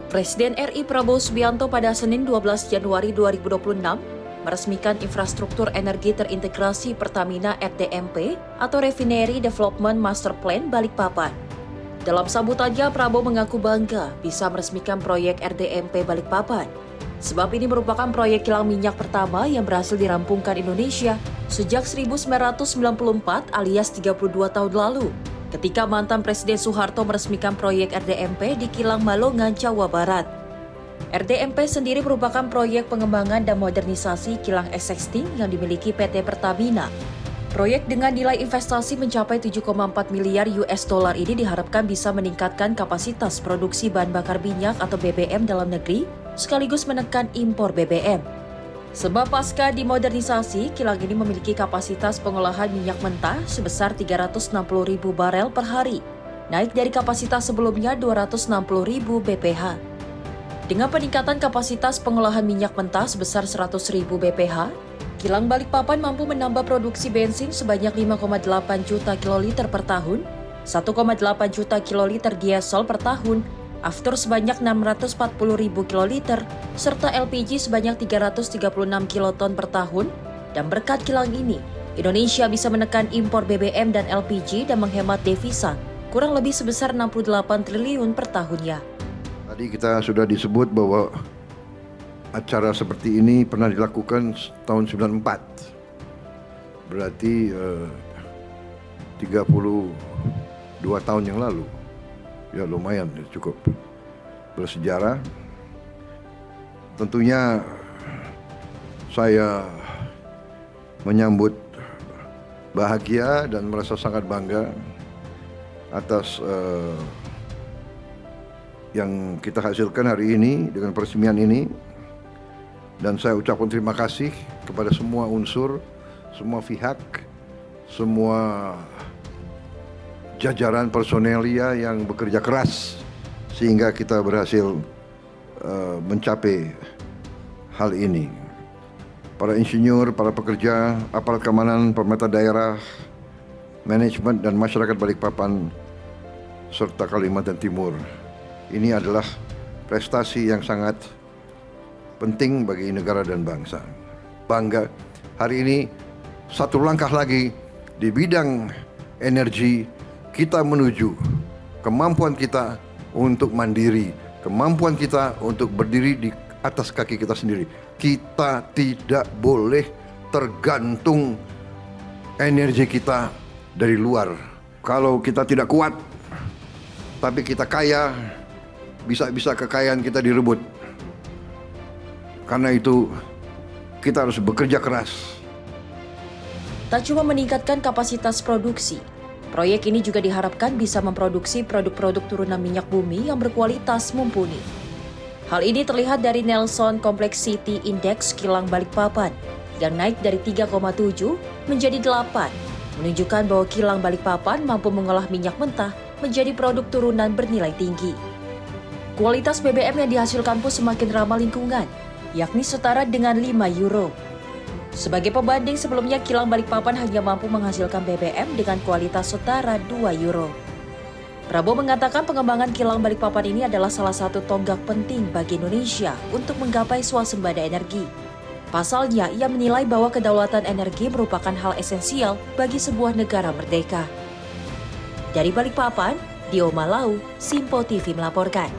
Presiden RI Prabowo Subianto pada Senin 12 Januari 2026 meresmikan infrastruktur energi terintegrasi Pertamina RDMP atau Refinery Development Master Plan Balikpapan. Dalam sambutannya, Prabowo mengaku bangga bisa meresmikan proyek RDMP Balikpapan. Sebab ini merupakan proyek kilang minyak pertama yang berhasil dirampungkan Indonesia sejak 1994 alias 32 tahun lalu, ketika mantan Presiden Soeharto meresmikan proyek RDMP di Kilang Malongan, Jawa Barat. RDMP sendiri merupakan proyek pengembangan dan modernisasi kilang existing yang dimiliki PT Pertamina. Proyek dengan nilai investasi mencapai 7,4 miliar US dollar ini diharapkan bisa meningkatkan kapasitas produksi bahan bakar minyak atau BBM dalam negeri, sekaligus menekan impor BBM. Sebab pasca dimodernisasi, kilang ini memiliki kapasitas pengolahan minyak mentah sebesar 360.000 barel per hari, naik dari kapasitas sebelumnya 260.000 bph. Dengan peningkatan kapasitas pengolahan minyak mentah sebesar 100.000 bph, Kilang Balikpapan mampu menambah produksi bensin sebanyak 5,8 juta kiloliter per tahun, 1,8 juta kiloliter diesel per tahun, aftur sebanyak 640.000 kiloliter, serta LPG sebanyak 336 kiloton per tahun. Dan berkat kilang ini, Indonesia bisa menekan impor BBM dan LPG dan menghemat devisa kurang lebih sebesar 68 triliun per tahunnya. Tadi kita sudah disebut bahwa acara seperti ini pernah dilakukan tahun 94. Berarti 32 tahun yang lalu. Ya lumayan, cukup bersejarah. Tentunya saya menyambut bahagia dan merasa sangat bangga atas yang kita hasilkan hari ini dengan peresmian ini. Dan saya ucapkan terima kasih kepada semua unsur, semua pihak, semua jajaran personelia yang bekerja keras sehingga kita berhasil mencapai hal ini. Para insinyur, para pekerja, aparat keamanan, pemerintah daerah, manajemen dan masyarakat Balikpapan serta Kalimantan Timur. Ini adalah prestasi yang sangat penting bagi negara dan bangsa. Bangga hari ini satu langkah lagi di bidang energi kita menuju kemampuan kita untuk mandiri, kemampuan kita untuk berdiri di atas kaki kita sendiri. Kita tidak boleh tergantung energi kita dari luar. Kalau kita tidak kuat, tapi kita kaya, bisa-bisa kekayaan kita direbut. Karena itu, kita harus bekerja keras. Tak cuma meningkatkan kapasitas produksi, proyek ini juga diharapkan bisa memproduksi produk-produk turunan minyak bumi yang berkualitas mumpuni. Hal ini terlihat dari Nelson Complexity Index Kilang Balikpapan yang naik dari 3,7 menjadi 8, menunjukkan bahwa Kilang Balikpapan mampu mengolah minyak mentah menjadi produk turunan bernilai tinggi. Kualitas BBM yang dihasilkan pun semakin ramah lingkungan, yakni setara dengan 5 euro. Sebagai pembanding, sebelumnya Kilang Balikpapan hanya mampu menghasilkan BBM dengan kualitas setara 2 euro. Prabowo mengatakan pengembangan Kilang Balikpapan ini adalah salah satu tonggak penting bagi Indonesia untuk menggapai swasembada energi. Pasalnya, ia menilai bahwa kedaulatan energi merupakan hal esensial bagi sebuah negara merdeka. Dari Balikpapan, Dio Malau, Simpo TV melaporkan.